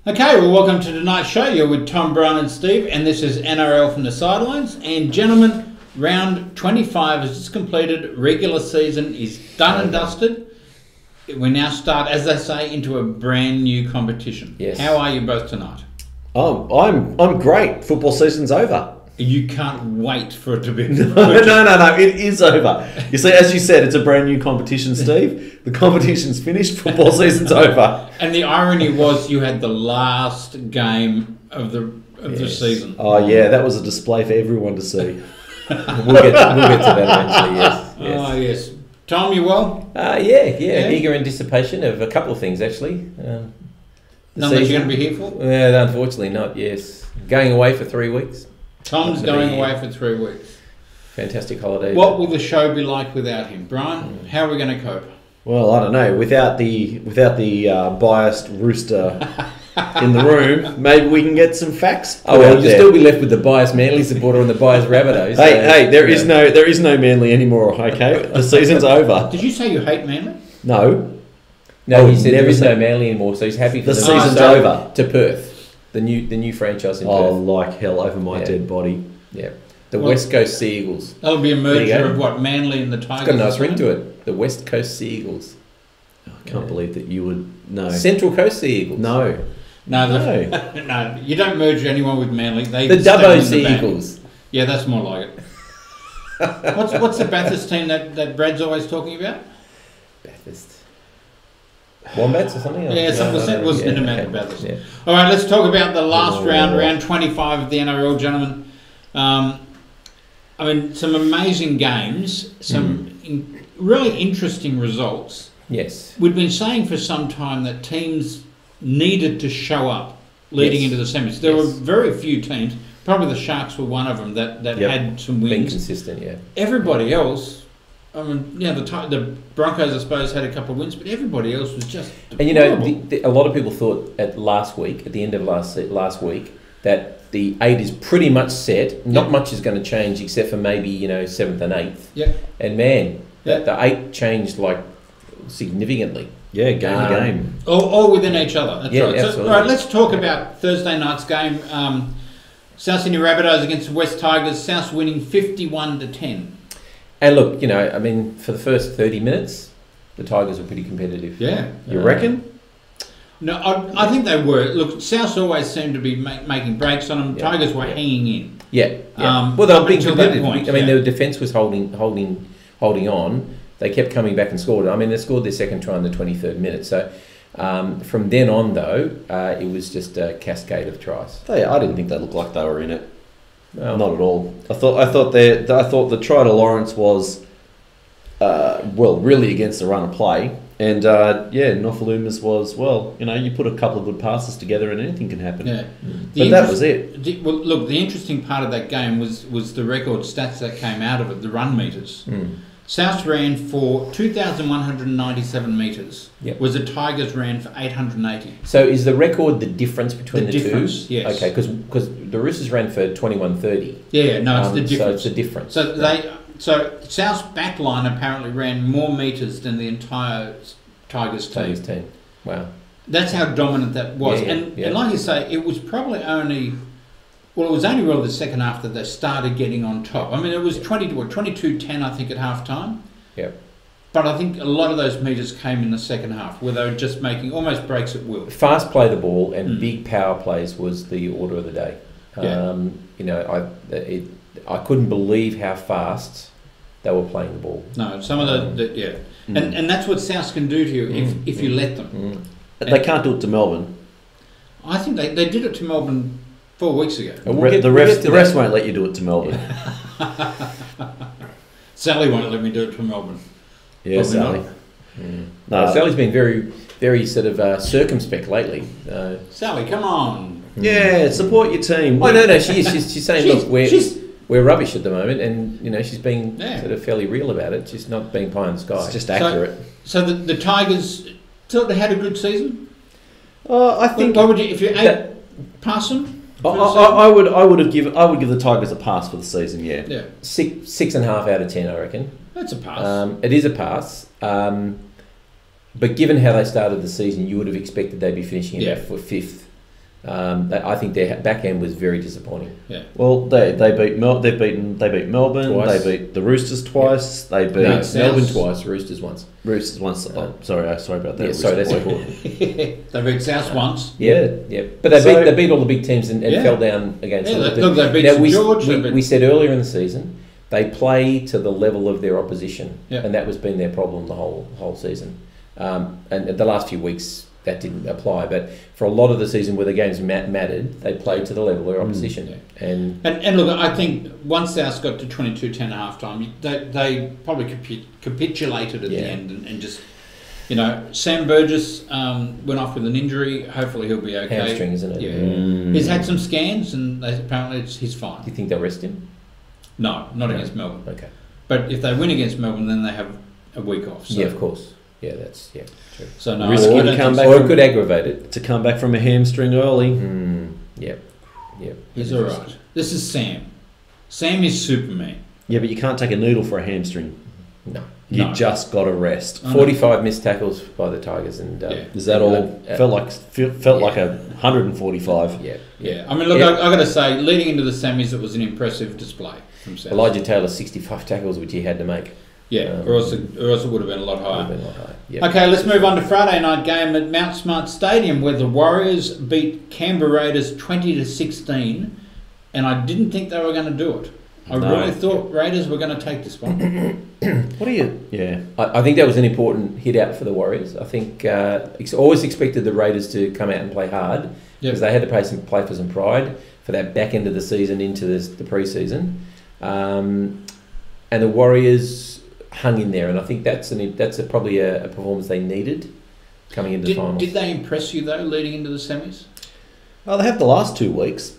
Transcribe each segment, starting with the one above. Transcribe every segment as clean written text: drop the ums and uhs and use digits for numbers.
Okay, well, welcome to tonight's show. You're with Tom, Brian and Steve, and this is NRL from the Sidelines. And gentlemen, round 25 is just completed. Regular season is done and dusted. We now start, as they say, into a brand new competition. Yes. How are you both tonight? I'm great. Football season's over. You can't wait for it to be... No, it is over. You see, as you said, it's a brand new competition, Steve. The competition's finished, football season's over. And the irony was you had the last game of the season. Oh, yeah, that was a display for everyone to see. We'll get to that eventually, yes. Oh, yes. Tom, you well? Yeah. Eager anticipation of a couple of things, actually. None that you're going to be here for? Unfortunately not, yes. Going away for 3 weeks. Tom's going away for 3 weeks. Fantastic holiday. What will the show be like without him? Brian, how are we going to cope? Well, I don't know. Without the biased rooster in the room, maybe we can get some facts. You'll still be left with the biased Manly supporter and the biased Rabbitohs. Hey, there is no Manly anymore. Okay, the season's over. Did you say you hate Manly? No, he said there is no Manly anymore, so he's happy for the season's over to Perth. The new franchise in Perth. Oh, like hell over my dead body. Yeah. The West Coast Sea Eagles. That'll be a merger of what, Manly and the Tigers? It's got a nice ring to it. The West Coast Sea Eagles. I can't believe that you would know. Central Coast Sea Eagles. No, you don't merge anyone with Manly. The Dubbo Sea Eagles. Yeah, that's more like it. What's the Bathurst team that Brad's always talking about? Bathurst. Wombats or something? Yeah, something was Bathurst. Yeah. All right, let's talk about the last round 25 of the NRL, gentlemen. I mean, some amazing games, some really interesting results. Yes. We've been saying for some time that teams needed to show up leading into the semis. There were very few teams, probably the Sharks were one of them, that had some wins. Being consistent, yeah. Everybody else... I mean, the Broncos, I suppose, had a couple of wins, but everybody else was just deplorable. And a lot of people thought at the end of last week, that the 8 is pretty much set. Not much is going to change except for maybe 7th and 8th. Yeah. And man, the 8 changed like significantly. Yeah, game to game. All within each other. That's right. Absolutely. So, all right, let's talk about Thursday night's game. South Sydney Rabbitohs against the West Tigers. South winning 51-10. And look, I mean, for the first 30 minutes, the Tigers were pretty competitive. Yeah. You reckon? No, I think they were. Look, South always seemed to be making breaks on them. Tigers were hanging in. Yeah. Well, they were being competitive. Point, their defence was holding on. They kept coming back and scored. I mean, they scored their second try in the 23rd minute. So from then on, though, it was just a cascade of tries. I didn't think they looked like they were in it. Well, not at all. I thought the try to Lawrence was really against the run of play, and Nofalumas was you put a couple of good passes together and anything can happen. Yeah, but that was it. Look, the interesting part of that game was the record stats that came out of it, the run meters. South ran for 2,197 metres. Yep. Was the Tigers ran for 880. So is the record the difference between the two? Yes. Okay, because the Roosters ran for 2130. Yeah, no, it's the difference. So it's the difference. So South's back line apparently ran more metres than the entire Tigers team. Wow. That's how dominant that was. Yeah, and like you say, it was probably only... Well, it was only really the second half that they started getting on top. I mean, it was 22-10, I think, at half-time. Yeah. But I think a lot of those metres came in the second half, where they were just making almost breaks at will. Fast play the ball and big power plays was the order of the day. Yeah. I couldn't believe how fast they were playing the ball. No, some of and that's what South can do to you if you let them. They can't do it to Melbourne. I think they did it to Melbourne 4 weeks ago. The refs won't let you do it to Melbourne. Sally won't let me do it to Melbourne. Yeah, Sally. No, Sally's been very, very sort of circumspect lately. Sally, come on. Yeah, support your team. Oh no, she is. She's saying, look, we're rubbish at the moment, and she's being sort of fairly real about it. She's not being pie in the sky. It's just accurate. So the Tigers thought they had a good season. I think. Why would you, if you pass them? I would give the Tigers a pass for the season. Yeah. 6.5 out of 10, I reckon. That's a pass. It is a pass. But given how they started the season, you would have expected they'd be finishing about fifth. I think their back end was very disappointing. Yeah. Well, they beat Melbourne. Twice. They beat the Roosters twice. They beat No, South. Melbourne twice, Roosters once. Roosters once. Sorry about that. Yeah, sorry, that's Rooster boy. important. They beat South once. Yeah. But they beat all the big teams and Yeah. fell down against Yeah, them. they beat Now, St George. we said earlier in the season they play to the level of their opposition, Yeah. and that was been their problem the whole season. And the last few weeks that didn't apply, but for a lot of the season where the games mattered, they played to the level of their opposition. Yeah. And look, I think once South got to 22-10 at half time, they probably capitulated at the end and just, Sam Burgess went off with an injury. Hopefully he'll be okay. hamstring, isn't it? Yeah. He's had some scans and apparently he's fine. Do you think they'll rest him? No, not against Melbourne. Okay. But if they win against Melbourne, then they have a week off. So. Yeah, of course. Yeah, that's true. So no, Risky I to don't come think back so. Or it could aggravate it. To come back from a hamstring early. Yep. He's all right. This is Sam. Sam is Superman. Yeah, but you can't take a needle for a hamstring. No. You just got to rest. 45 missed tackles by the Tigers, and Is that all? Felt like 145. Yeah. I mean, look, I got to say, leading into the semis, it was an impressive display from South. Elijah Taylor 65 tackles, which he had to make. Yeah, or else it would have been a lot higher. Yep. Okay, let's move on to Friday night game at Mount Smart Stadium, where the Warriors beat Canberra Raiders 20-16, and I didn't think they were going to do it. I really thought Raiders were going to take this one. What are you? Yeah. I think that was an important hit out for the Warriors. I think always expected the Raiders to come out and play hard because they had to play for some pride for that back end of the season into the pre-season. And the Warriors hung in there, and I think that's probably a performance they needed coming into the finals. Did they impress you, though, leading into the semis? Oh, they have the last 2 weeks.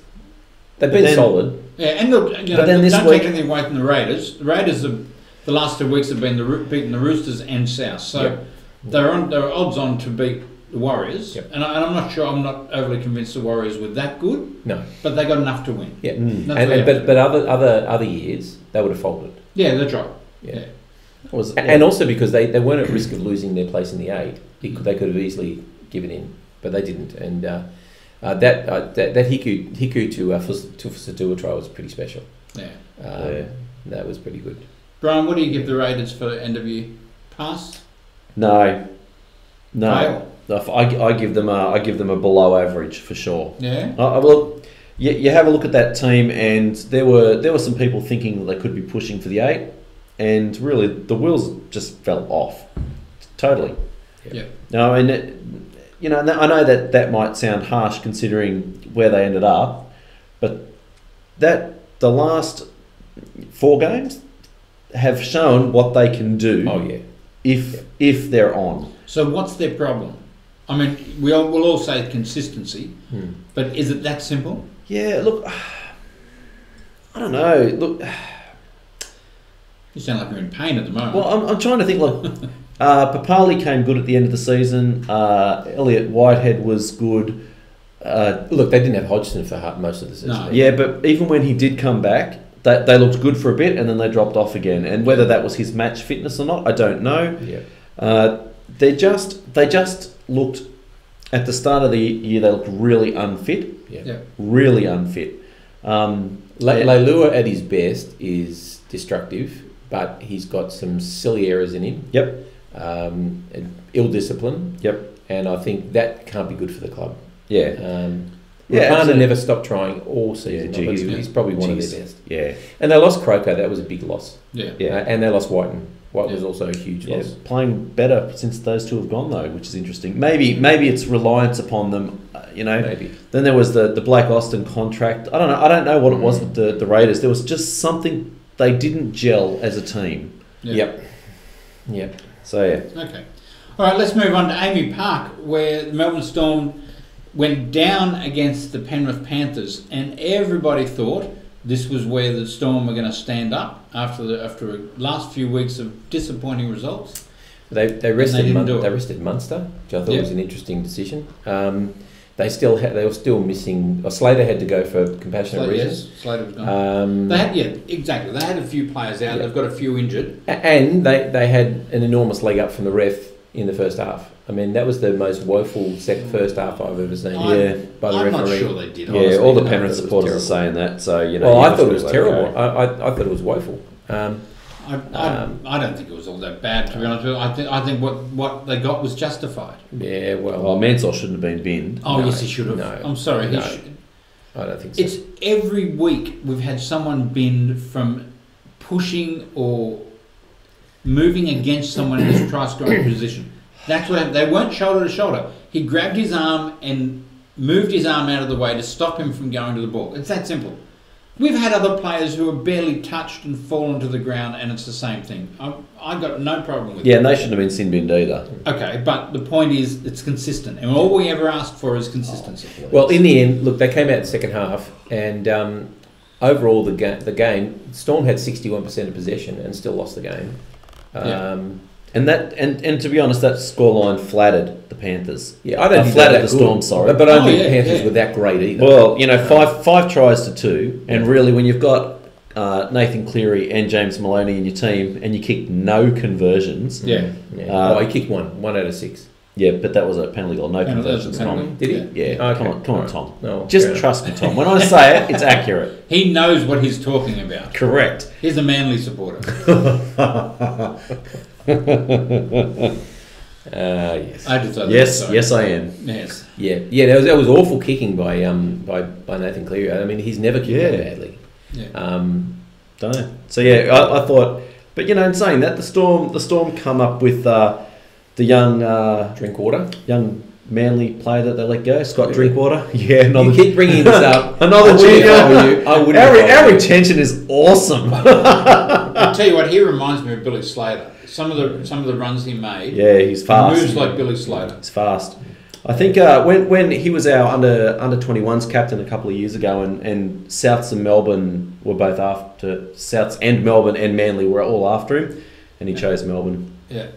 They've been solid. Yeah, and look, then this don't week, take anything away from the Raiders. The Raiders the last 2 weeks have been beating the Roosters and South, so they're odds on to beat the Warriors. Yep. And I'm not sure. I'm not overly convinced the Warriors were that good. No, but they got enough to win. Yeah, But other years they would have folded. Yeah, that's right. Yeah. And also because they weren't at risk of losing their place in the 8. They could have easily given in, but they didn't. And that Hiku to Fasatua try was pretty special. That was pretty good. Brian, what do you give the Raiders for end of year pass? No. Fail. I give them a below average for sure. Yeah. Well, you have a look at that team, and there were some people thinking that they could be pushing for the 8, and really the wheels just fell off totally. Yeah. No, and I know that might sound harsh considering where they ended up, but the last 4 games have shown what they can do. Oh yeah. If they're on. So what's their problem? I mean, we'll all say consistency, but is it that simple? Yeah, look, I don't know. Look, you sound like you're in pain at the moment. Well, I'm trying to think. Like, Papali came good at the end of the season. Elliot Whitehead was good. Look, they didn't have Hodgson for most of the season. No. Yeah, but even when he did come back, they looked good for a bit, and then they dropped off again. And whether that was his match fitness or not, I don't know. Yeah. They just looked at the start of the year. They looked really unfit. Yeah. Really unfit. Leilua at his best is destructive, but he's got some silly errors in him. Yep. Ill discipline. Yep. And I think that can't be good for the club. Yeah. Rapana never stopped trying all season. Yeah, he's probably one of their best. Yeah. And they lost Croker. That was a big loss. Yeah. And they lost Whiten. White was also a huge loss. Playing better since those two have gone though, which is interesting. Maybe it's reliance upon them. Maybe. Then there was the Blake Austin contract. I don't know what it was with the Raiders. There was just something they didn't gel as a team. Yep. So yeah. Okay. All right. Let's move on to Amy Park, where the Melbourne Storm went down against the Penrith Panthers, and everybody thought this was where the Storm were going to stand up after a last few weeks of disappointing results. They rested Munster, which I thought was an interesting decision. They were still missing. Slater had to go for compassionate reasons. Yes, Slater was gone. They had a few players out. They've got a few injured, and they had an enormous leg up from the ref in the first half. I mean, that was the most woeful first half I've ever seen. By the I'm referee. not sure they did. Yeah, honestly. all the Penrith supporters are saying that. So Well, I thought it was terrible. I thought it was woeful. I don't think it was all that bad, to be honest with you. I think what they got was justified. Yeah, well... Well, Mansell shouldn't have been binned. Oh, yes, he should have. No, I'm sorry. no, I don't think so. It's every week we've had someone binned from pushing or moving against someone in his try-scoring position. That's what happened. They weren't shoulder to shoulder. He grabbed his arm and moved his arm out of the way to stop him from going to the ball. It's that simple. We've had other players who are barely touched and fallen to the ground, and it's the same thing. I've got no problem with it. Yeah, and they shouldn't have been sin binned either. Okay, but the point is, it's consistent, and all we ever asked for is consistency. Well, in the end, look, they came out the second half, and overall the game, Storm had 61% of possession and still lost the game. And to be honest, that scoreline flattered the Panthers. Yeah, I don't think flattered that the Storm. Sorry, but I don't think the Panthers were that great either. Well, five tries to 2, and really, when you've got Nathan Cleary and James Maloney in your team, and you kick no conversions. Well, he kicked one out of 6. Yeah, but that was a penalty goal, no conversions, Tom. Did he? Yeah. Okay. Come on, Tom. No, just trust me, Tom. When I say it, it's accurate. He knows what he's talking about. Correct. He's a Manly supporter. Yes. I just thought yes, I am. Yes. Yeah. That was awful kicking by Nathan Cleary. I mean, he's never kicked that badly. Yeah. Don't know. So I thought, but in saying that, the Storm come up with the young young Manly player that they let go, Scott Drinkwater. Yeah, you keep bringing this up. Another junior. I wouldn't. Our retention is awesome. I'll tell you what, he reminds me of Billy Slater. Some of the runs he made. Yeah, he's fast. He moves like Billy Slater. He's fast. I think when he was our under 21s captain a couple of years ago, and Souths and Melbourne were both after Souths and Melbourne and Manly were all after him, and he chose Melbourne. Yeah.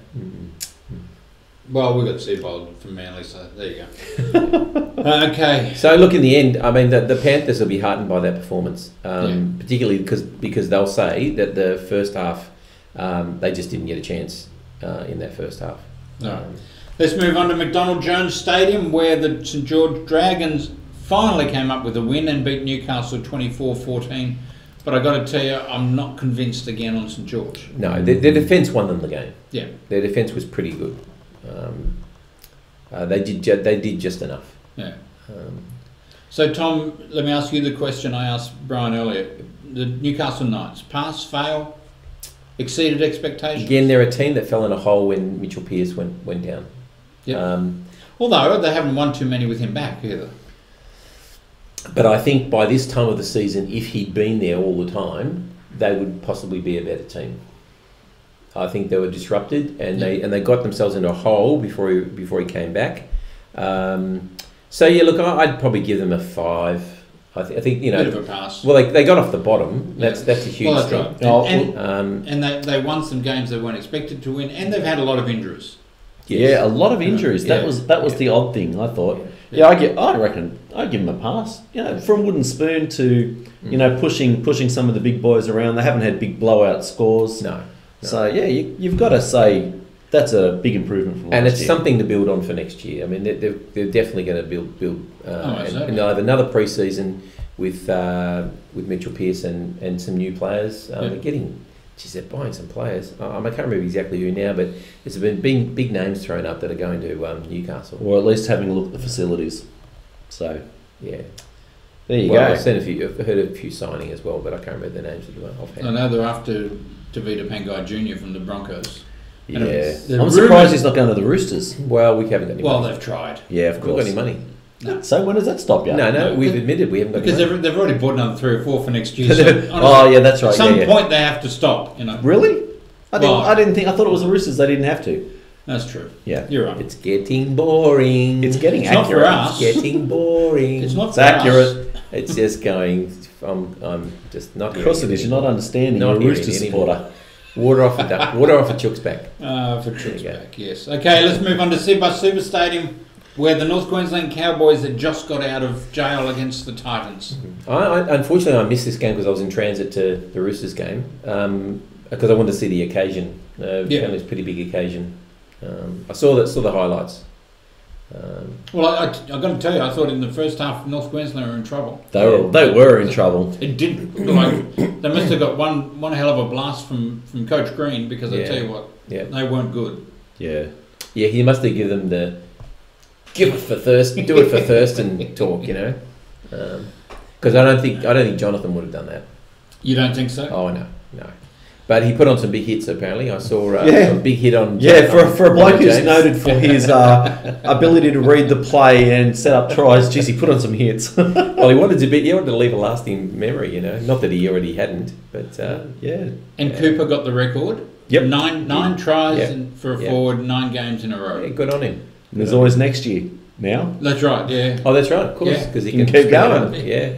Well, we got Seabold from Manly, so there you go. Okay. So look, in the end, I mean, the Panthers will be heartened by that performance, particularly because they'll say that the first half they just didn't get a chance in that first half. All right. Let's move on to McDonald Jones Stadium, where the St George Dragons finally came up with a win and beat Newcastle 24-14. But I've got to tell you, I'm not convinced again on St George. No, their defence won them the game. Yeah. Their defence was pretty good. They did just enough. Yeah. So, Tom, let me ask you the question I asked Brian earlier. The Newcastle Knights, pass, fail, exceeded expectations? Again, they're a team that fell in a hole when Mitchell Pearce went down. Yeah. Although they haven't won too many with him back either. But I think by this time of the season, if he'd been there all the time, they would possibly be a better team. I think they were disrupted, and they got themselves into a hole before he came back. So look, I'd probably give them a 5. I think bit of a pass. Well, they got off the bottom. That's a huge thing. Right. And they won some games they weren't expected to win, and they've had a lot of injuries. Yes. Yeah, a lot of injuries. That was the odd thing. I thought. I reckon I'd give them a pass. From wooden spoon to pushing some of the big boys around. They haven't had big blowout scores. No. So you've got to say that's a big improvement from last year. And it's something to build on for next year. I mean, they're definitely going to build. And they'll have another pre-season with Mitchell Pearce and some new players. They're getting. They're buying some players. I can't remember exactly who now, but there's been big names thrown up that are going to Newcastle. Or at least having a look at the facilities. So, yeah. There you go. I've heard a few signing as well, but I can't remember their names offhand. I know they're after Tavita Pangai Jr. from the Broncos. Yeah. I'm surprised he's not going to the Roosters. Well, we haven't got any money. Well, they've tried. Yeah, of course. We've got any money. No. So when does that stop you? No, we've admitted we haven't got because any money. they've already bought another 3 or 4 for next year. So that's right. At some point they have to stop. Really? I thought it was the Roosters. They didn't have to. That's true. Yeah, you're right. It's getting boring. It's getting accurate. Not for us. It's getting boring. It's not. It's accurate. It's just going. I'm just not. Of course it is. You're not understanding. You're a Roosters supporter. Water off a chook's back. For chook's back. Yes. Okay. Let's move on to Cbus Super Stadium, where the North Queensland Cowboys had just got out of jail against the Titans. Unfortunately, I missed this game because I was in transit to the Roosters game because I wanted to see the occasion. It was a pretty big occasion. I saw the highlights. Well, I've got to tell you, I thought in the first half North Queensland were in trouble. They were in trouble. It didn't look like they must have got one hell of a blast from Coach Green, because I tell you what, they weren't good. Yeah. Yeah, he must have given them the give it for Thurston, do it for Thurston talk, you know. Because I don't think Jonathan would have done that. You don't think so? Oh no. But he put on some big hits. Apparently, I saw a big hit on. For a bloke who's noted for his ability to read the play and set up tries, geez, he put on some hits. Well, he wanted to leave a lasting memory, you know. Not that he already hadn't, but And Cooper got the record. Yep, nine tries for a forward, 9 games in a row. Yeah, good on him. And there's always next year now. That's right. Yeah. Oh, that's right. Of course, because he can keep going. Yeah.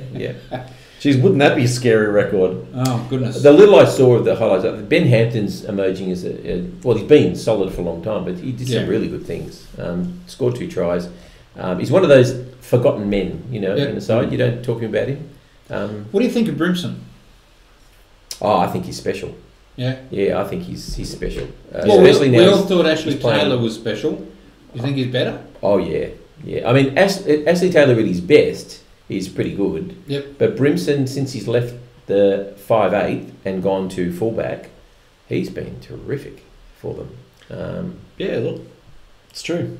Geez, wouldn't that be a scary record? Oh, goodness. The little I saw of the highlights, Ben Hampton's emerging as he's been solid for a long time, but he did some really good things. Scored 2 tries. He's one of those forgotten men, you know, in the side. You don't talk about him. What do you think of Brimson? Oh, I think he's special. Yeah? Yeah, I think he's special. Well, we all thought Ashley Taylor was special. You think he's better? Oh, yeah. Yeah. I mean, Ashley Taylor at his best is pretty good. Yep. But Brimson, since he's left the 5'8" and gone to fullback, he's been terrific for them. Look, it's true.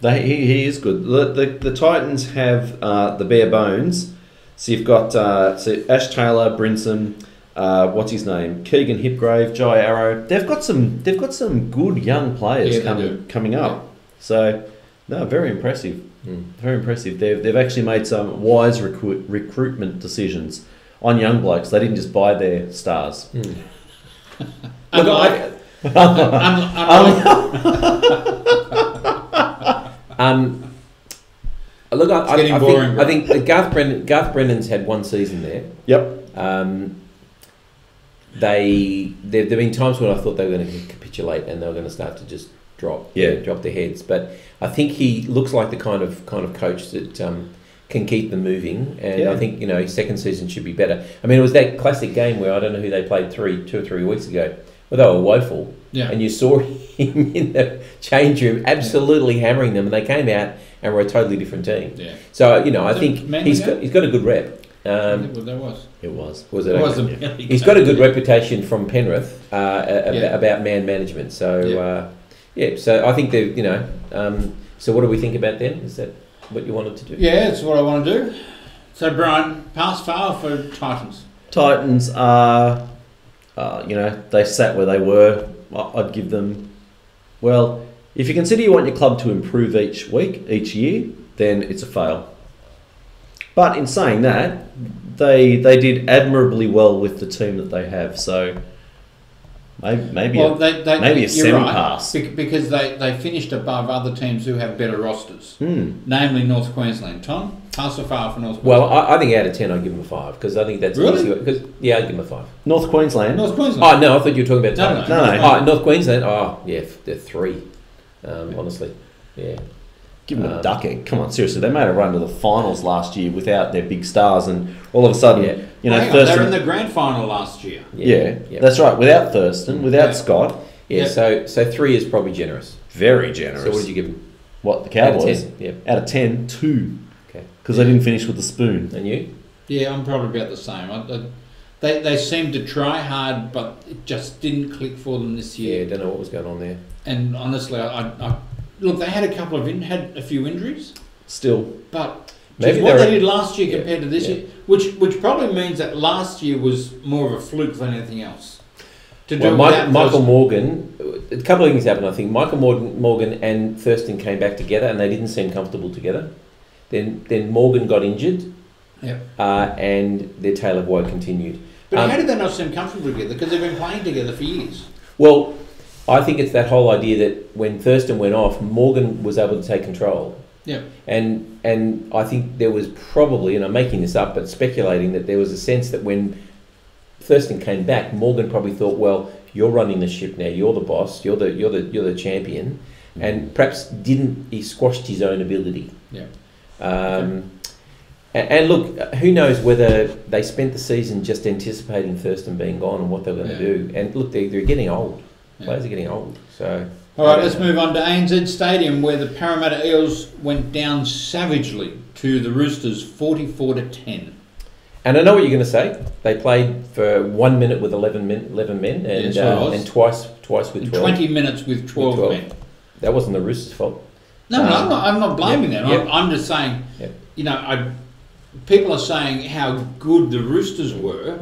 He is good. The Titans have the bare bones. So you've got Ash Taylor, Brimson, what's his name, Keegan Hipgrave, Jai Arrow. They've got some good young players coming up. Yeah. So no, very impressive. Very impressive. They've actually made some wise recruitment decisions on young blokes. They didn't just buy their stars. Look, I think that Garth Brennan's had 1 season there. Yep. There've been times when I thought they were going to capitulate and they were going to start to just drop their heads. But I think he looks like the kind of coach that can keep them moving. And I think his second season should be better. I mean, it was that classic game where I don't know who they played 2 or 3 weeks ago, where they were woeful. Yeah. And you saw him in the change room absolutely hammering them, and they came out and were a totally different team. Yeah. So I think he's got a good rep. It was. Was it? He's got a good reputation from Penrith about man management. So so I think they, so what do we think about them? Is that what you wanted to do? Yeah, that's what I want to do. So Brian, pass fail for Titans. Titans are, they sat where they were. I'd give them, well, if you consider you want your club to improve each year, then it's a fail. But in saying that, they did admirably well with the team that they have. So maybe a semi-pass. Right, because they finished above other teams who have better rosters, namely North Queensland. Tom, pass or fail for North Queensland? Well, I think out of 10 I'd give them a 5 because I think that's really? I'd give them a 5. North Queensland? Oh no, I thought you were talking about Titans. No. North Queensland. Oh yeah, they're 3. Honestly, yeah. Give them a ducking. Come on, seriously. They made a run to the finals last year without their big stars, and all of a sudden, Thurston, they were in the grand final last year. Yeah, that's right. Without Thurston, without Scott. Yeah, so 3 is probably generous. Very generous. So what did you give them? What, the Cowboys? Out of 10. Out of 10, 2. Okay. Because they didn't finish with the spoon. And you? Yeah, I'm probably about the same. They seemed to try hard, but it just didn't click for them this year. Yeah, don't know what was going on there. And honestly, I look, they had a few injuries. Still. But maybe what they did last year compared to this year, which probably means that last year was more of a fluke than anything else. Michael Morgan, a couple of things happened, I think. Michael Morgan and Thurston came back together and they didn't seem comfortable together. Then Morgan got injured and their tale of woe continued. But how did they not seem comfortable together? Because they've been playing together for years. Well, I think it's that whole idea that when Thurston went off, Morgan was able to take control. Yeah. And I think there was probably, and I'm making this up, but speculating that there was a sense that when Thurston came back, Morgan probably thought, well, you're running the ship now. You're the boss. You're the champion, and perhaps he squashed his own ability. Yeah. And look, who knows whether they spent the season just anticipating Thurston being gone and what they were going to do. And look, they're getting old. Players are getting old. So All right, let's move on to ANZ Stadium, where the Parramatta Eels went down savagely to the Roosters, 44-10. And I know what you're going to say. They played for 1 minute with 11 men, and, and twice with 12. 20 minutes with 12 men. That wasn't the Roosters' fault. No, I'm not blaming them. I'm just saying, people are saying how good the Roosters were,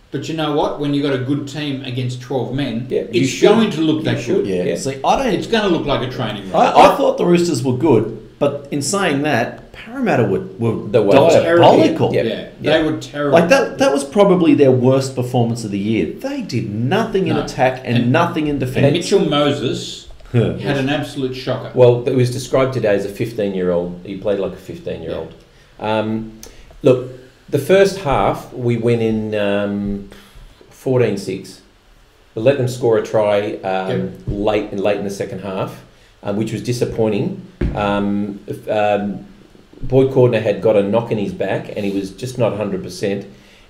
but you know what? When you've got a good team against 12 men, it's going to look that good. Yeah. See, it's going to look like a training run. I thought the Roosters were good, but in saying that, Parramatta were diabolical. They were terrible. Like that was probably their worst performance of the year. They did nothing in attack and nothing in defence. And Mitchell Moses had an absolute shocker. Well, it was described today as a 15-year-old. He played like a 15-year-old. Look, the first half we went in 14-6. We let them score a try late in the second half, which was disappointing. Boyd Cordner had got a knock in his back, and he was just not 100%,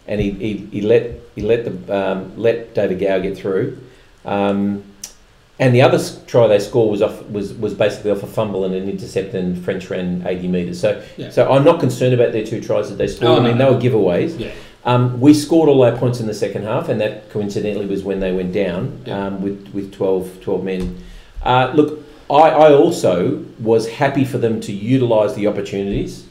and he let David Gower get through. And the other try they scored was basically off a fumble and an intercept, and French ran 80 metres. So I'm not concerned about their two tries that they scored. They were giveaways. Yeah. We scored all our points in the second half, and that coincidentally was when they went down with 12 men. Look, I also was happy for them to utilise the opportunities,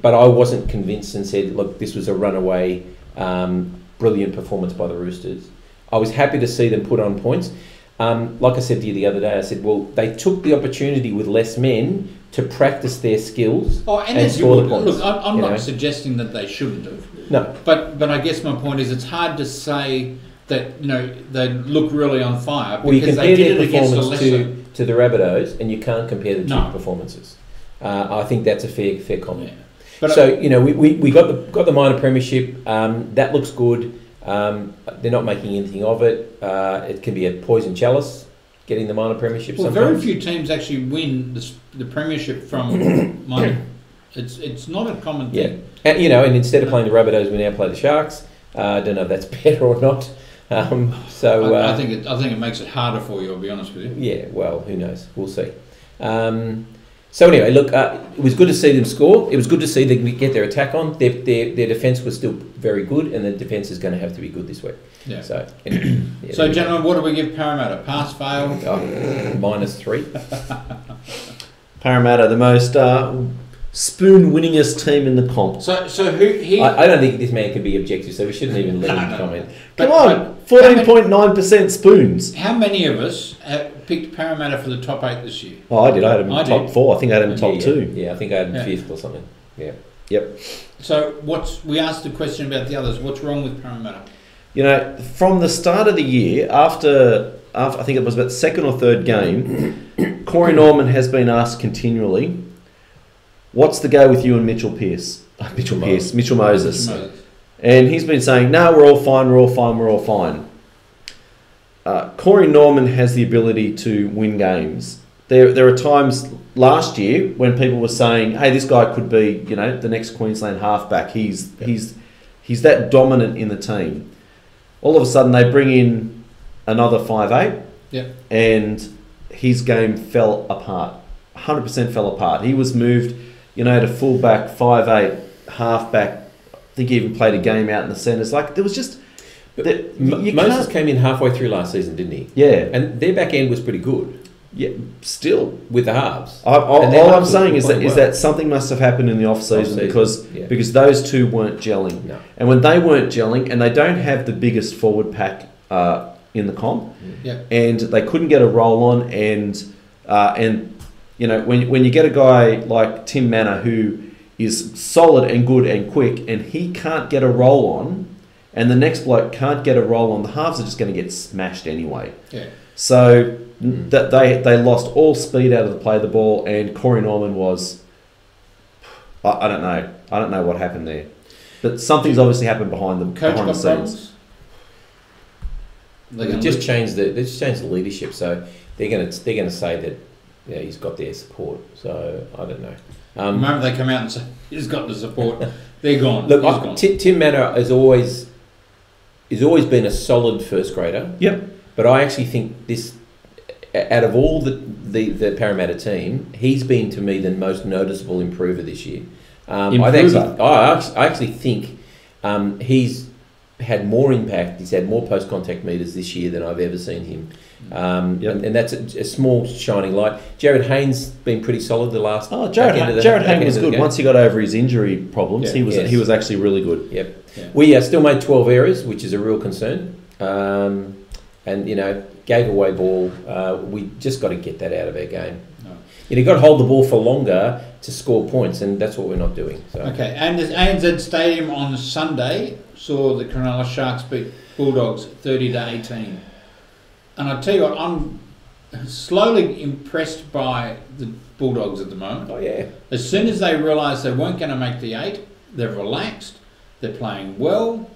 but I wasn't convinced and said, look, this was a runaway, brilliant performance by the Roosters. I was happy to see them put on points. Like I said to you the other day, I said, well, they took the opportunity with less men to practice their skills and score the points. Look, I'm not suggesting that they shouldn't have. No. But I guess my point is it's hard to say that, they look really on fire because well, you compare they did their it against the performance lesser... to the Rabbitohs, and you can't compare the two performances. I think that's a fair comment. Yeah. But so, we got the minor premiership. That looks good. They're not making anything of it. It can be a poison chalice, getting the minor premiership. Well, sometimes. very few teams actually win the premiership from minor. It's not a common thing. Yeah, and instead of playing the Rabbitohs, we now play the Sharks. I don't know if that's better or not. I think it makes it harder for you. I'll be honest with you. Yeah, well, who knows? We'll see. So anyway, look, it was good to see them score. It was good to see them get their attack on. Their defence was still very good, and the defence is going to have to be good this week. Yeah. So, anyway, so gentlemen, what do we give Parramatta? Pass, fail? -3. Parramatta, the most spoon winningest team in the comp. So who? I don't think this man can be objective, so we shouldn't even let him comment. Come on, 14.9% spoons. How many of us have picked Parramatta for the top 8 this year? Oh, I did. I had them in top 4. I think I had them in top 2. Yeah, I think I had them 5th or something. Yeah. Yep. So we asked a question about the others. What's wrong with Parramatta? From the start of the year, after I think it was about the second or third game, Corey Norman has been asked continually, what's the go with you and Mitchell Moses. And he's been saying, no, we're all fine. Corey Norman has the ability to win games. There are times last year when people were saying, hey, this guy could be, the next Queensland halfback. He's that dominant in the team. All of a sudden they bring in another 5'8", and his game fell apart. 100% fell apart. He was moved, to fullback, 5'8", halfback. I think he even played a game out in the centres. Like, there was just... Moses came in halfway through last season, didn't he? Yeah. And their back end was pretty good. Yeah, still. With the halves. All I'm saying is that something must have happened in the off-season because those two weren't gelling. No. And when they weren't gelling, and they don't have the biggest forward pack in the comp, and they couldn't get a roll on, and when you get a guy like Tim Manor who is solid and good and quick, and he can't get a roll on, and the next bloke can't get a roll on, the halves are just going to get smashed anyway. Yeah. So that they lost all speed out of the play of the ball, and Corey Norman was... I don't know what happened there. But something's obviously happened behind the scenes. They just changed the leadership, so they're going to say that he's got their support. So I don't know. The moment they come out and say he's got the support, they're gone. Look, Tim Manor has always been a solid first grader. Yep. But I actually think out of all the Parramatta team, he's been to me the most noticeable improver this year. I actually think he's had more impact. He's had more post-contact meters this year than I've ever seen him. And that's a small shining light. Jared Haynes been pretty solid the last. Jared Haynes was good once he got over his injury problems. He was actually really good. Yep. Yeah. We still made 12 errors, which is a real concern. And gave away ball. We just got to get that out of our game. No. You've got to hold the ball for longer to score points, and that's what we're not doing. So. Okay, and the ANZ Stadium on Sunday saw the Cronulla Sharks beat Bulldogs 30-18. And I tell you what, I'm slowly impressed by the Bulldogs at the moment. Oh yeah! As soon as they realised they weren't going to make the 8, they've relaxed. They're playing well.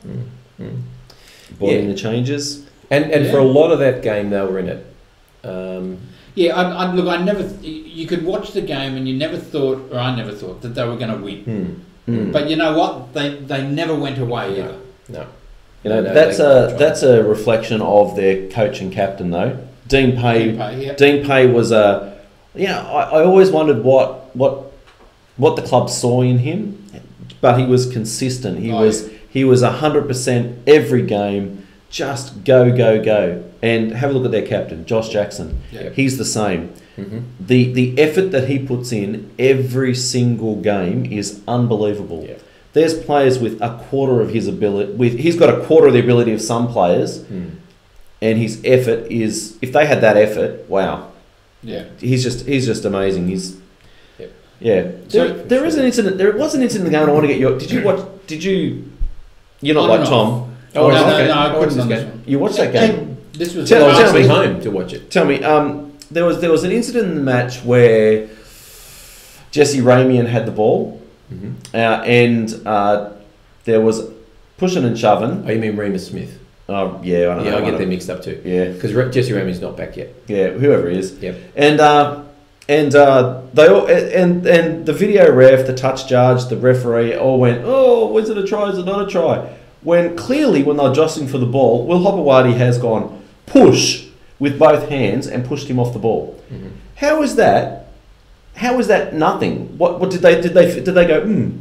Brought in the changes. And for a lot of that game, they were in it. I never. You could watch the game and you never thought, or I never thought, that they were going to win. But you know what? They never went away either. No. That's a reflection of their coach and captain though. Dean Pay was a. I always wondered what the club saw in him, but he was consistent. He was 100% every game. Just go, and have a look at their captain, Josh Jackson. Yeah. He's the same. The effort that he puts in every single game is unbelievable. Yeah. There's players with a quarter of his ability. He's got a quarter of the ability of some players, and his effort is. If they had that effort, wow. Yeah. He's just amazing. Yeah. So, there was an incident in the game. I want to get your. Did you watch? You're not like Tom. No, I couldn't on this one. You watched that game? This was tell me home to watch it. Tell me, there was an incident in the match where Jesse Ramian had the ball, and there was pushing and shoving. Oh, you mean Remus Smith? Oh, yeah, I don't know. I get them mixed up too. Yeah, because Jesse Ramian's not back yet. Yeah, whoever he is. Yep. And they all and the video ref, the touch judge, the referee all went, "Oh, was it a try? Is it not a try?" When clearly, when they're jostling for the ball, Will Hopewadi has gone push with both hands and pushed him off the ball. How is that? How is that nothing? What did they go?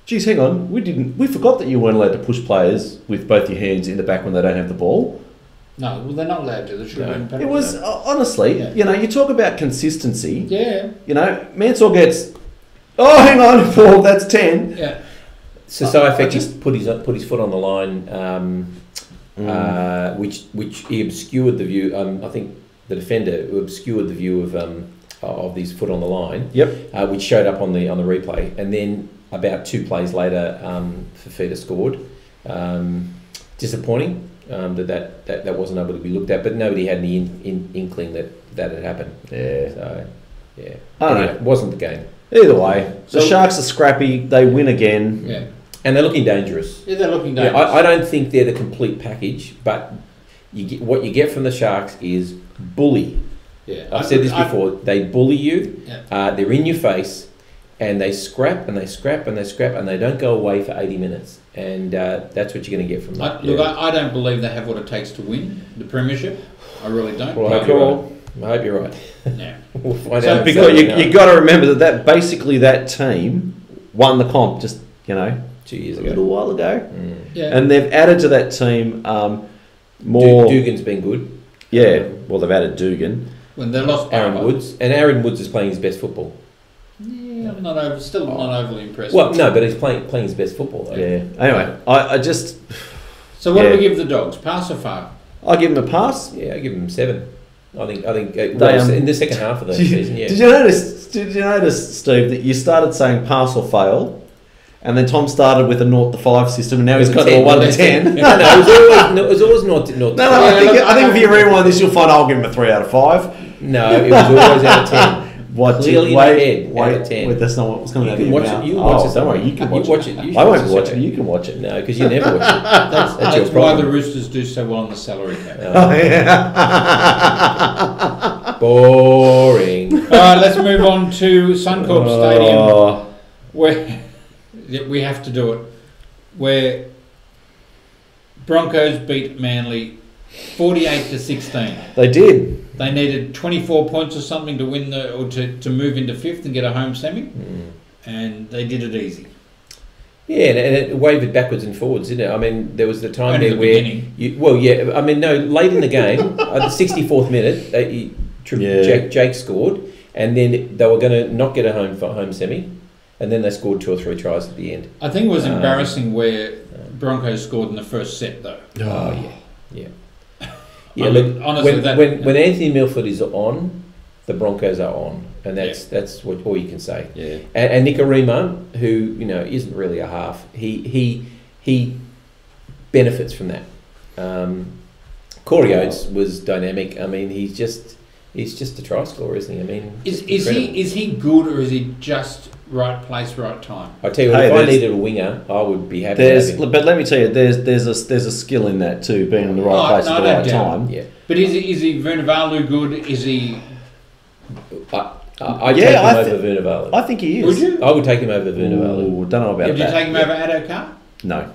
Geez, hang on, we forgot that you weren't allowed to push players with both your hands in the back when they don't have the ball. No, well, they're not allowed to. They should have been. It was honestly, you talk about consistency. Yeah. Mansour gets. Oh, hang on, Paul, that's 10. Yeah. Effect just put his foot on the line, which he obscured the view. I think the defender obscured the view of his foot on the line. Yep. Which showed up on the replay, and then about 2 plays later, Fafita scored. Disappointing that wasn't able to be looked at, but nobody had any inkling that had happened. Yeah. So yeah, I don't know. It wasn't the game. Either way, the Sharks are scrappy. They win again. Yeah. And they're looking dangerous. Yeah, they're looking dangerous. Yeah, I don't think they're the complete package, but what you get from the Sharks is bully. Yeah, I've said this before. They bully you. Yeah. They're in your face, and they scrap and they scrap and they scrap, and they don't go away for 80 minutes. And that's what you're going to get from them. I don't believe they have what it takes to win the premiership. I really don't. Well, I hope you're right. Yeah. We'll find out. Because you got to remember that basically that team won the comp just 2 years ago, a little while ago, Yeah. and they've added to that team more. Dugan's been good. Yeah, well they've added Dugan. When they lost Aaron Woods, and Aaron Woods is playing his best football. Yeah, I'm not overly impressed. Well, no, but he's playing his best football though. Yeah. Anyway, I just. So what do we give the Dogs? Pass or fail? I give them a pass. Yeah, I give them 7. I think in the second half of the season. Yeah. Did you notice, Steve, that you started saying pass or fail? And then Tom started with a 0 to 5 system, and now he's got to a 1 to 10. No, it was always 0 to 0. No, I think if you rewind this, you'll find I'll give him a 3 out of 5. No, it was always out of 10. Clearly in your head, out of 10. Wait, that's not what was coming out of your mouth. You watch it. Don't worry, you can watch it. I won't watch it. You can watch it. No, because you never watch it. That's your why problem. the Roosters do so well on the salary cap. Oh, yeah. Boring. All right, let's move on to Suncorp Stadium, where we have to do it. Where Broncos beat Manly 48-16. They did. They needed 24 points or something to win to move into fifth and get a home semi, and they did it easy. Yeah, and it wavered backwards and forwards, didn't it? I mean, there was the time Only there the where... beginning. I mean, no, late in the game, at the 64th minute, Jake scored, and then they were going to not get a home semi, and then they scored 2 or 3 tries at the end. I think it was embarrassing where Broncos scored in the first set, though. Oh, yeah. Yeah, I mean, honestly, when Anthony Milford is on, the Broncos are on, and that's what all you can say. Yeah. And Nikorima, who isn't really a half, he benefits from that. Corey Oates was dynamic. I mean, he's just a try scorer, isn't he? I mean, is he good, or is he just right place, right time? I tell you what, if I needed a winger, I would be happy. But let me tell you, there's a skill in that too, being in the right place at the right time. Yeah. But is he Vunivalu good? Is he? I'd take him over Vunivalu. I think he is. Would you? I would take him over Vunivalu. Don't know about that. Would you take him over Adokar? No.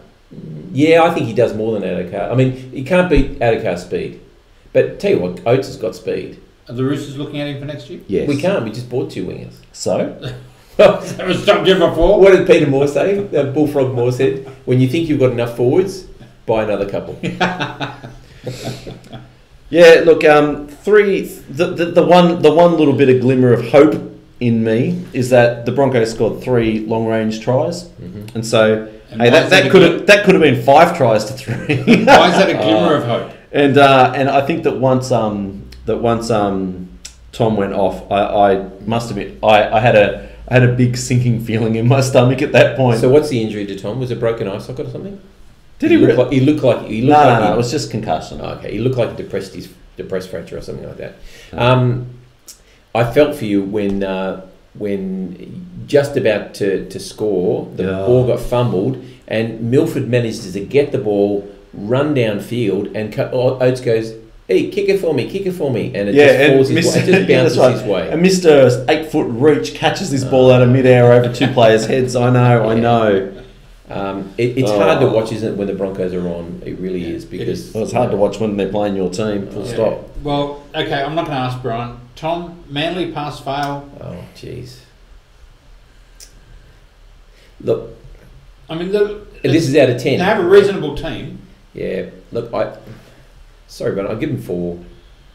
Yeah, I think he does more than Adokar. I mean, he can't beat Adokar's speed. But tell you what, Oates has got speed. Are the Roosters looking at him for next year? Yes. We can't. We just bought 2 wingers. So? That was stopped you before. What did Peter Moore say? Bullfrog Moore said, when you think you've got enough forwards, buy another couple. Yeah, look, the one little bit of glimmer of hope in me is that the Broncos scored 3 long range tries, and so that could have been 5 tries to 3. Why is that a glimmer of hope? And I think that once Tom went off, I must admit I had a big sinking feeling in my stomach at that point. So what's the injury to Tom? Was it broken eye socket or something? Did he look like No, it was just concussion. Oh, okay, he looked like he depressed fracture or something like that. I felt for you when just about to score, the ball got fumbled, and Milford managed to get the ball, run downfield, and Oates goes, "Hey, kick it for me," and it just falls his way. It just bounces his way. And Mr. 8-foot reach catches this ball out of midair over 2 players' heads. I know. It's hard to watch, isn't it, when the Broncos are on? It really is, because it's hard to watch when they're playing your team. Full stop. Well, okay, I'm not going to ask Brian. Tom, Manly pass fail. Oh, jeez. Look, I mean, this is out of 10. They have a reasonable team. Yeah. Look, sorry, but I'll give them 4.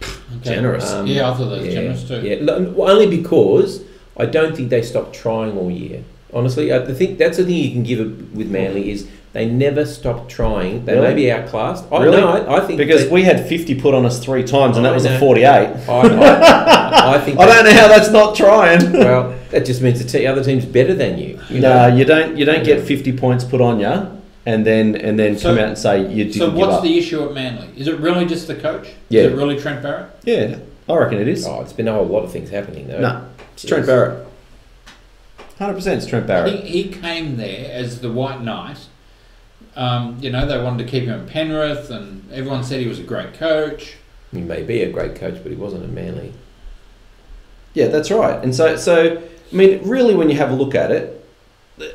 Okay. Generous. I thought that was generous too. Yeah, only because I don't think they stopped trying all year. Honestly, I think that's the thing you can give it with Manly is they never stopped trying. They may be outclassed. Really? No, I think because we had 50 put on us 3 times, and that was a 48. I think I don't know how that's not trying. Well, that just means the other team's better than you. No, you don't get 50 points put on you, and then come out and say you didn't. So give what's up. the issue at Manly? Is it really just the coach? Yeah. Is it really Trent Barrett? Yeah, I reckon it is. Oh, it's been a whole lot of things happening though. No, it's Trent Barrett. 100% it's Trent Barrett. He came there as the White Knight. They wanted to keep him at Penrith, and everyone said he was a great coach. He may be a great coach, but he wasn't at Manly. Yeah, that's right. And so I mean, really, when you have a look at it,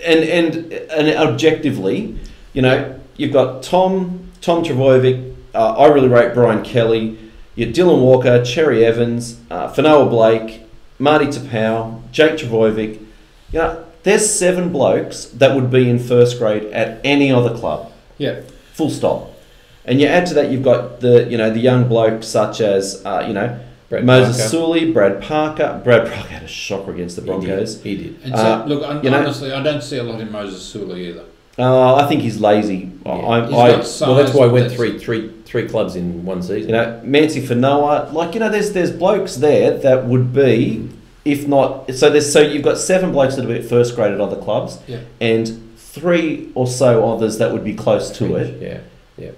and objectively, you've got Tom Trbojevic. I really rate Brian Kelly. You got Dylan Walker, Cherry Evans, Fanoa Blake, Marty Tapau, Jake Trbojevic. There's 7 blokes that would be in first grade at any other club. Yeah. Full stop. And you add to that, you've got the young blokes such as Moses Sully, Brad Parker. Brad Parker had a shocker against the Broncos. He did. And so, look, honestly, I don't see a lot in Moses Sully either. I think he's lazy. Yeah. Well, that's why I went three clubs in one season. Mancy Fanoa. There's blokes there that would be, if not, so you've got 7 blokes that are at first grade at other clubs, and 3 or so others that would be close to it. Yeah.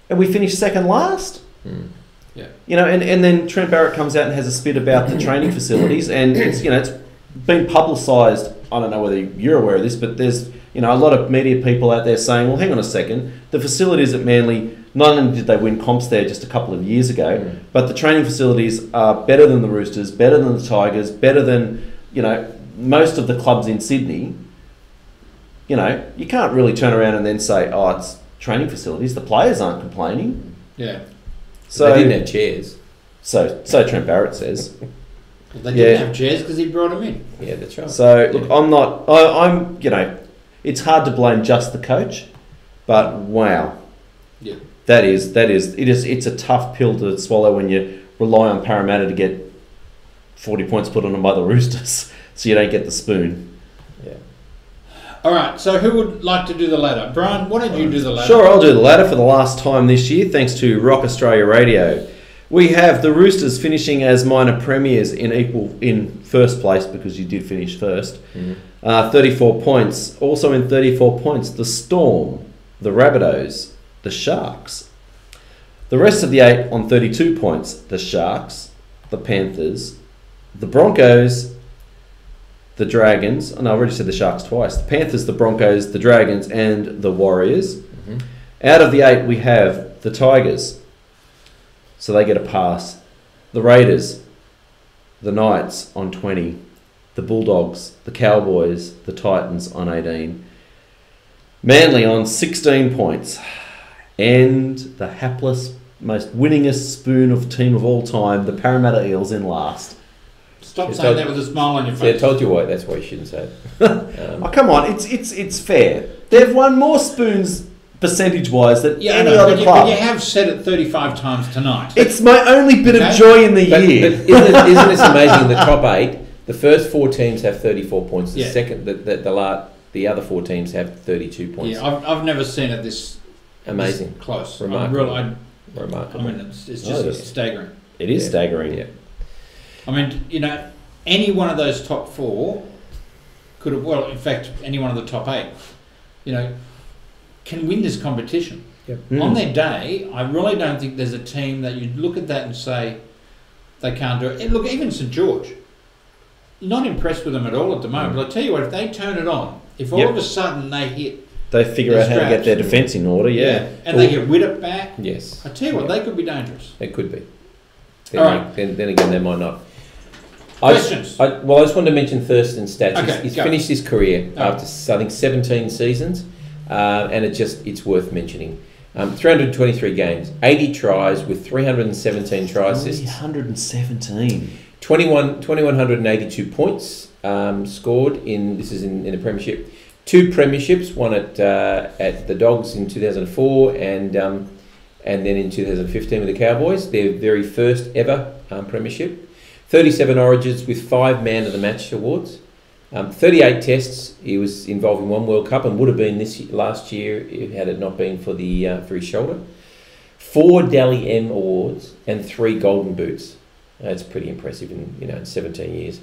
And we finished second last. Yeah. And then Trent Barrett comes out and has a spit about the training facilities, and it's been publicised. I don't know whether you're aware of this, but there's a lot of media people out there saying, well, hang on a second, the facilities at Manly, not only did they win comps there just a couple of years ago, but the training facilities are better than the Roosters, better than the Tigers, better than most of the clubs in Sydney. You can't really turn around and then say, oh, it's training facilities. The players aren't complaining. Yeah. So they didn't have chairs. So Trent Barrett says. Well, they didn't have chairs because he brought them in. Yeah, that's right. So look, I'm it's hard to blame just the coach, but wow, yeah, it's a tough pill to swallow when you rely on Parramatta to get 40 points put on them by the Roosters, so you don't get the spoon. Yeah. All right. So who would like to do the ladder? Brian, why don't you do the ladder? Sure, I'll do the ladder for the last time this year, thanks to Rock Australia Radio. We have the Roosters finishing as minor premiers in first place, because you did finish first. 34 points. Also in 34 points, the Storm, the Rabbitohs, the Sharks. The rest of the 8 on 32 points, the Sharks, the Panthers, the Broncos, the Dragons. Oh, no, I already said the Sharks twice. The Panthers, the Broncos, the Dragons, and the Warriors. Out of the 8, we have the Tigers. So they get a pass. The Raiders, the Knights on 20, the Bulldogs, the Cowboys, the Titans on 18, Manly on 16 points, and the hapless, most winningest spoon of team of all time, the Parramatta Eels in last. Stop saying that with a smile on your face. Yeah, I told you why. That's why you shouldn't say it. Oh, come on, it's fair. They've won more spoons percentage-wise than any other club. But you have said it 35 times tonight. It's my only bit of joy in the year. But isn't this amazing? The top 8, the first 4 teams have 34 points. The second, the other 4 teams have 32 points. Yeah, I've never seen it this amazing, this close, remarkable. Remarkable. I mean, it's just staggering. It is staggering. Yeah. I mean, any one of those top 4 could have. Well, in fact, any one of the top 8, can win this competition. Yep. On their day, I really don't think there's a team that you'd look at that and say they can't do it. Look, even St George, not impressed with them at all at the moment. But I tell you what, if they turn it on, if all of a sudden they figure out how to get their defence in order, and they get Widdop back, yes, I tell you what, they could be dangerous. They could be. Then again, they might not. Questions? I just wanted to mention Thurston's stats. Okay, he's finished his career after, I think, 17 seasons. And it's worth mentioning. 323 games, 80 tries with 317 try assists. 317. 2,182 points scored in the Premiership. 2 premierships, one at the Dogs in 2004 and then in 2015 with the Cowboys, their very first ever premiership. 37 origins with 5 Man of the Match awards. 38 tests. He was involved in 1 World Cup and would have been last year had it not been for his shoulder. 4 Dally M awards and 3 Golden Boots. That's pretty impressive in 17 years.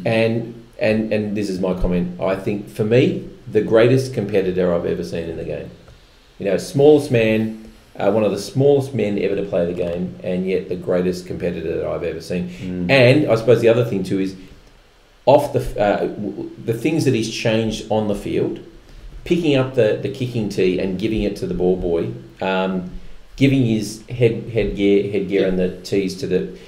And this is my comment. I think for me, the greatest competitor I've ever seen in the game. Smallest man, one of the smallest men ever to play the game, and yet the greatest competitor that I've ever seen. And I suppose the other thing too is, off the things that he's changed on the field, picking up the kicking tee and giving it to the ball boy, giving his headgear and the tees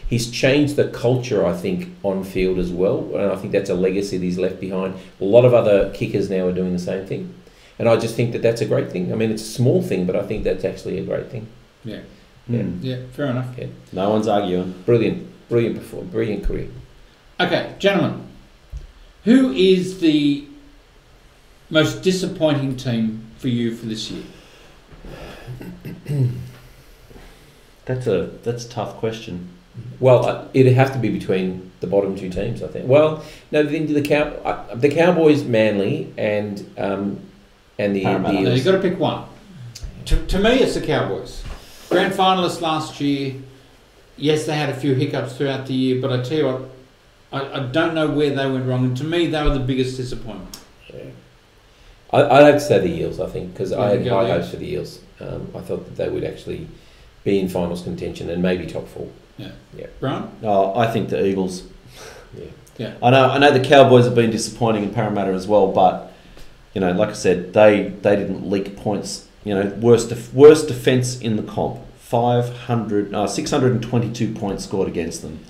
he's changed the culture, I think, on field as well, and I think that's a legacy that he's left behind. A lot of other kickers now are doing the same thing, and I just think that that's a great thing. I mean, it's a small thing, but I think that's actually a great thing. Yeah, fair enough. Yeah. No one's arguing. Brilliant career. Okay, gentlemen. Who is the most disappointing team for you for this year? That's a tough question. Well, it'd have to be between the bottom 2 teams, I think. Well, no, the Cowboys, Manly, and the Eels. No, you've got to pick one. To me, it's the Cowboys. Grand finalists last year. Yes, they had a few hiccups throughout the year, but I tell you what, I don't know where they went wrong, and to me, they were the biggest disappointment. Yeah. I'd have to say the Eels, I think, because I had high hopes for the Eels. I thought that they would actually be in finals contention and maybe top 4. Yeah. Brian? Oh, I think the Eagles. Yeah. I know the Cowboys have been disappointing in Parramatta as well, but like I said, they didn't leak points. Worst defence in the comp. 622 points scored against them.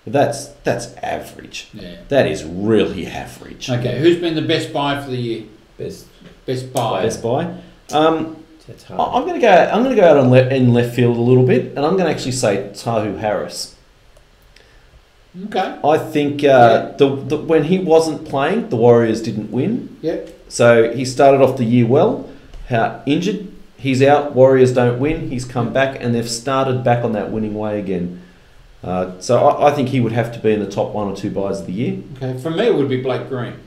That's average. Yeah. That is really average. Okay, who's been the best buy for the year? Best buy. Best buy. That's hard. I'm going to go out in left field a little bit, and I'm going to actually say Tahu Harris. Okay. I think when he wasn't playing, the Warriors didn't win. Yep. So he started off the year well. Injured, he's out. Warriors don't win. He's come back, and they've started back on that winning way again. So I think he would have to be in the top 1 or 2 buys of the year. Okay. For me, it would be Blake Green.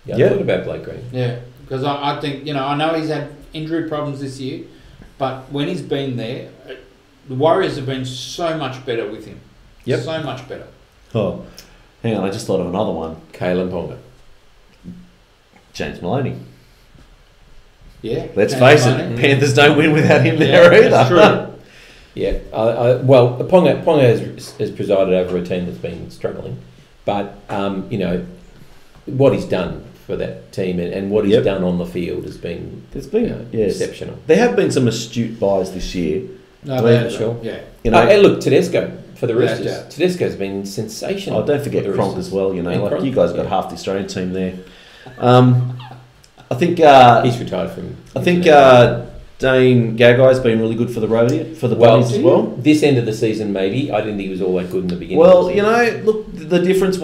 Yeah, I thought about Blake Green. Yeah, because I think, I know he's had injury problems this year, but when he's been there, the Warriors have been so much better with him. Yep. So much better. Oh, hang on, I just thought of another one. Kalen Ponga. James Maloney. Yeah. Let's face it, Panthers don't win without him there either. That's true. Yeah. Well, Ponga has presided over a team that's been struggling, but what he's done for that team and what he's done on the field has been exceptional. There have been some astute buys this year. No, sure. Yeah. And look, Tedesco for the Roosters. Tedesco's been sensational. Oh, don't forget Cronk as well. You guys got half the Australian team there. I think he's retired from. I think Dane Gagai's been really good for the Bunnies as well. This end of the season, maybe I didn't think he was all that good in the beginning. Well, look, the difference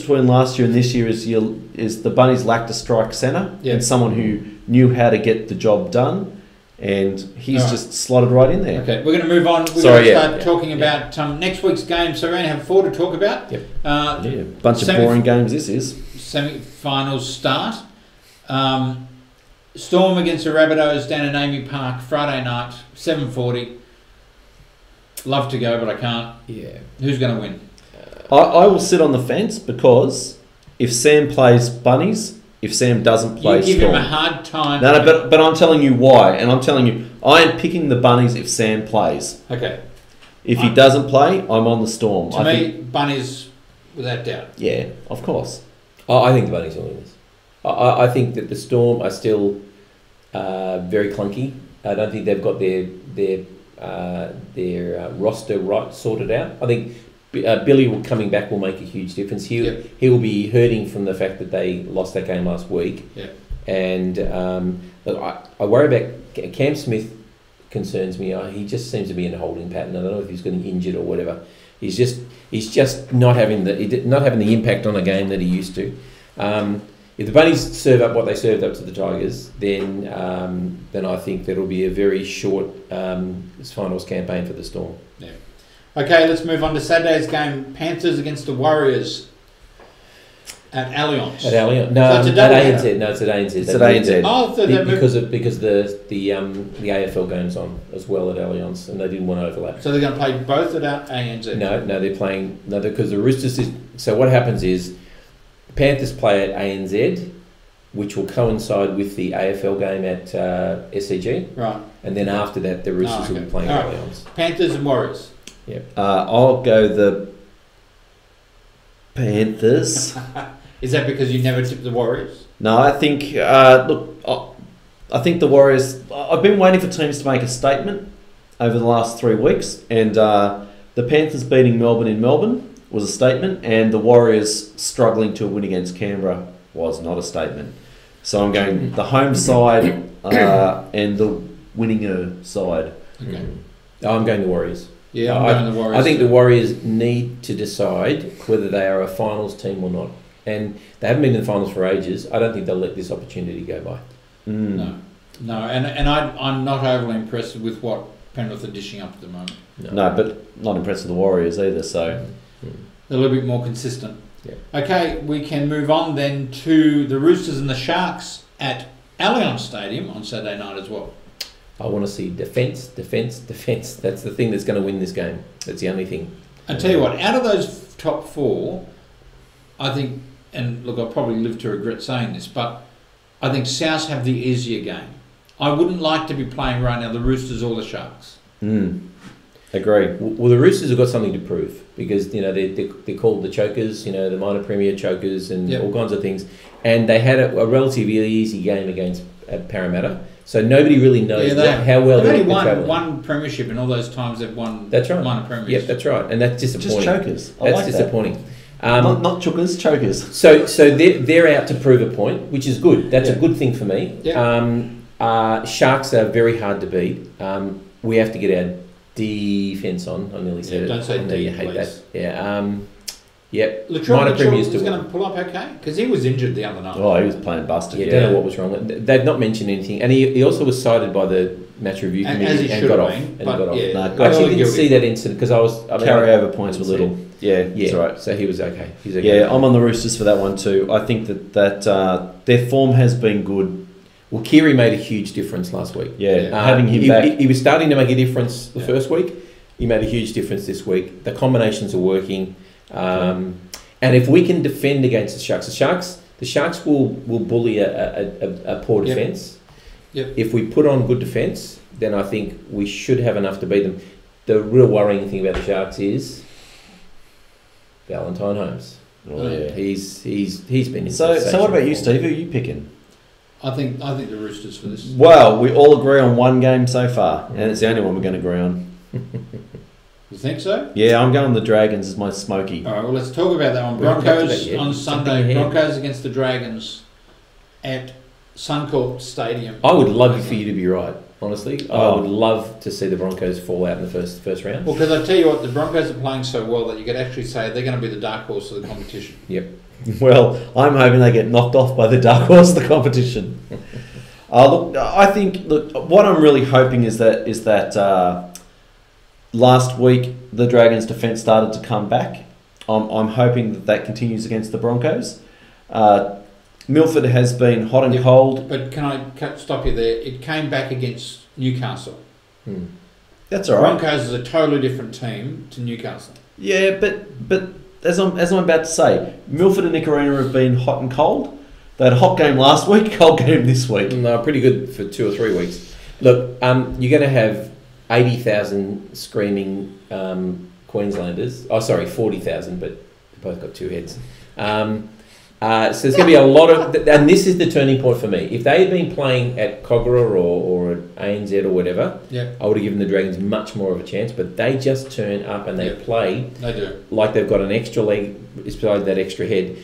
between last year and this year is the Bunnies lacked a strike centre and someone who knew how to get the job done. And he's just slotted right in there. Okay, we're going to move on. We're going to start talking about next week's game. So we're going to have 4 to talk about. Yep. Bunch of boring games this is. Semi-finals start. Storm against the Rabbitohs down in Amy Park, Friday night, 7:40. Love to go, but I can't. Yeah. Who's going to win? I will sit on the fence because if Sam plays Bunnies... If Sam doesn't play Storm... You give Storm, him a hard time. No, but I'm telling you why. And I'm telling you, I am picking the Bunnies if Sam plays. Okay. If he doesn't play, I'm on the Storm. To me, Bunnies, without doubt. Yeah, of course. I think the Bunnies will win this. I think that the Storm are still very clunky. I don't think they've got their roster right sorted out. I think... Billy coming back will make a huge difference. He'll be hurting from the fact that they lost that game last week. Yeah. And I worry about Cam Smith. Concerns me. He just seems to be in a holding pattern. I don't know if he's getting injured or whatever. He's just not having the impact on a game that he used to. If the Bunnies serve up what they served up to the Tigers, then I think that'll be a very short finals campaign for the Storm. Yeah. Okay, let's move on to Saturday's game. Panthers against the Warriors at Allianz. At Allianz? No, at ANZ. No, it's at ANZ. It's at ANZ. Oh, because the AFL game's on as well at Allianz, and they didn't want to overlap. So they're going to play both at ANZ? No, they're playing... No, because the Roosters is... So what happens is the Panthers play at ANZ, which will coincide with the AFL game at SCG. Right. And then after that, the Roosters will be playing at Allianz. Panthers and Warriors. Yeah. I'll go the Panthers. Is that because you never tipped the Warriors? No, I think... I think the Warriors... I've been waiting for teams to make a statement over the last 3 weeks, and the Panthers beating Melbourne in Melbourne was a statement, and the Warriors struggling to win against Canberra was not a statement. So I'm going the home side and the winninger side. Okay. I'm going the Warriors. Yeah, I'm going the Warriors. I think the Warriors need to decide whether they are a finals team or not. And they haven't been in the finals for ages. I don't think they'll let this opportunity go by. No, and I'm not overly impressed with what Penrith are dishing up at the moment. No, but not impressed with the Warriors either, so... They're a little bit more consistent. Yeah. Okay, we can move on then to the Roosters and the Sharks at Allianz Stadium on Saturday night as well. I want to see defence. That's the thing that's going to win this game. That's the only thing. I tell you what, out of those top 4, I think, and look, I'll probably live to regret saying this, but I think South have the easier game. I wouldn't like to be playing right now the Roosters or the Sharks. Agree. Well, the Roosters have got something to prove because they're called the chokers, the minor premier chokers and all kinds of things. And they had a relatively easy game against Parramatta. So nobody really knows how well they've only won one premiership, and all those times they've won minor premierships. Yeah, that's right, and that's disappointing. Just chokers. That's disappointing. Not chokers, chokers. So they're out to prove a point, which is good. That's a good thing for me. Yeah. Sharks are very hard to beat. We have to get our defence on. I nearly said it. Don't say D, you hate please. that. Yeah. Yep. Latrell is going to pull up okay? Because he was injured the other night. Oh, he was playing busted. Yeah, don't know what was wrong. They've not mentioned anything. And he also was cited by the match review committee and got off. I actually didn't see that incident because carryover points were little. Yeah, that's right. So he was okay. He's okay. Yeah, I'm on the Roosters for that one too. I think that their form has been good. Well, Kiri made a huge difference last week. Yeah, having him back. He was starting to make a difference the first week. He made a huge difference this week. The combinations are working. And if we can defend against the Sharks will bully a poor defence. Yep. If we put on good defence, then I think we should have enough to beat them. The real worrying thing about the Sharks is Valentine Holmes. Oh yeah, he's been. So what about you, Steve? Who are you picking? I think the Roosters for this. Well, we all agree on one game so far, and it's the only one we're going to agree on. You think so? Yeah, I'm going the Dragons as my smoky. All right, well, let's talk about that one. Broncos on Sunday. Broncos against the Dragons at Suncorp Stadium. I would love for you to be right, honestly. I would love to see the Broncos fall out in the first round. Well, because I tell you what, the Broncos are playing so well that you could actually say they're going to be the dark horse of the competition. Yep. Well, I'm hoping they get knocked off by the dark horse of the competition. Look, what I'm really hoping is that last week the Dragons' defence started to come back. I'm hoping that continues against the Broncos. Milford has been hot and cold. But can I stop you there? It came back against Newcastle. That's all right. Broncos is a totally different team to Newcastle. Yeah, but as I'm about to say, Milford and Nicaragua have been hot and cold. They had a hot game last week, cold game this week. No, pretty good for 2 or 3 weeks. Look, you're going to have 80,000 screaming Queenslanders. Oh, sorry, 40,000, but they both got 2 heads. So there's going to be a lot of... And this is the turning point for me. If they had been playing at Cogra or at ANZ or whatever, I would have given the Dragons much more of a chance, but they just turn up and they play they do. Like they've got an extra leg beside that extra head.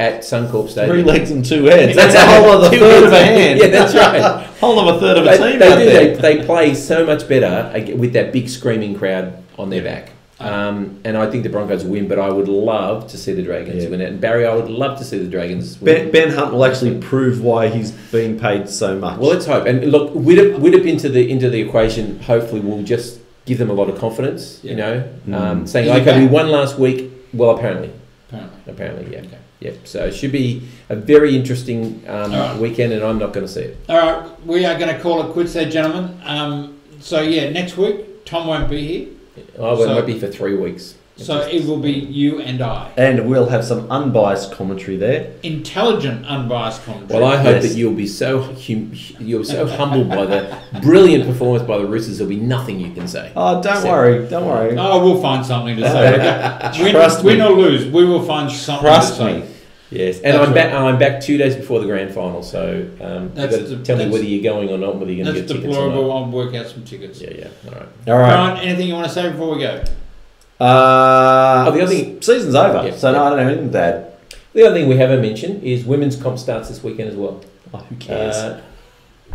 At Suncorp Stadium. 3 legs and 2 heads. That's a whole other third of a hand. Yeah, that's right. Whole of a third of a team out there. They play so much better with that big screaming crowd on their back. And I think the Broncos will win, but I would love to see the Dragons win it. And Barry, I would love to see the Dragons win. Ben Hunt will actually prove why he's being paid so much. Well, let's hope. And look, Widdop into the equation. Hopefully, will just give them a lot of confidence. You know, saying okay, we won last week. Well, apparently, yeah. Okay. Yep. So it should be a very interesting weekend, and I'm not going to see it. All right, we are going to call it quits there, gentlemen. So next week Tom won't be here. I won't be for 3 weeks. So it will be you and I. And we'll have some unbiased commentary there. Intelligent, unbiased commentary. Well, I hope that you'll be so humbled by the brilliant performance by the Roosters. There'll be nothing you can say. Oh, don't worry. Oh, we'll find something to say. Win or lose, we will find something to say. Trust me. Yes, and I'm back 2 days before the grand final, so you've got to tell me whether you're going or not, whether you're going to get tickets or not. That's deplorable. I'll work out some tickets. Yeah. All right. Brian, anything you want to say before we go? The other thing, season's over, so no, I don't have anything to add. The other thing we haven't mentioned is women's comp starts this weekend as well. Oh, who cares?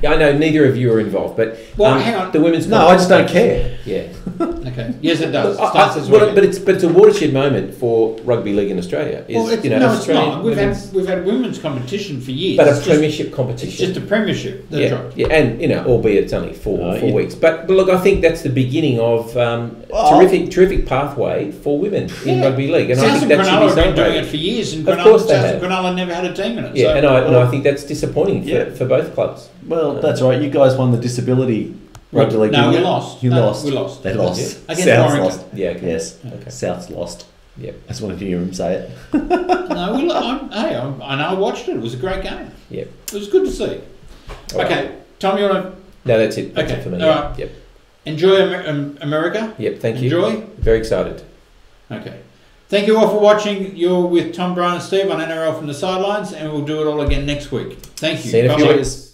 I know neither of you are involved, but hang on. The women's no, I just don't care. Yeah. Okay. Yes, it does. It starts this weekend. But it's a watershed moment for rugby league in Australia. It's not. We've had women's competition for years. But a premiership competition. It's just a premiership. That's right. Yeah, and albeit it's only four weeks. But look, I think that's the beginning of terrific pathway for women in rugby league, and I think that should be celebrated. Been doing it for years, and Cronulla never had a team in it. Yeah, so. I think that's disappointing for both clubs. Well, that's right. You guys won the disability rugby league. No, we lost. You lost. We lost. They lost. Against South's Warrington. lost. Yeah. Okay. Yes. Okay. South's lost. Yep. I just wanted to hear him say it. I watched it. It was a great game. Yep. It was good to see. Okay, Tom, you want to? No, that's it. That's it for me. All right. Yep. Enjoy America. Yep. Thank you. Enjoy. Very excited. Okay. Thank you all for watching. You're with Tom, Brian and Steve on NRL from the Sidelines, and we'll do it all again next week. Thank you. See you in a few weeks.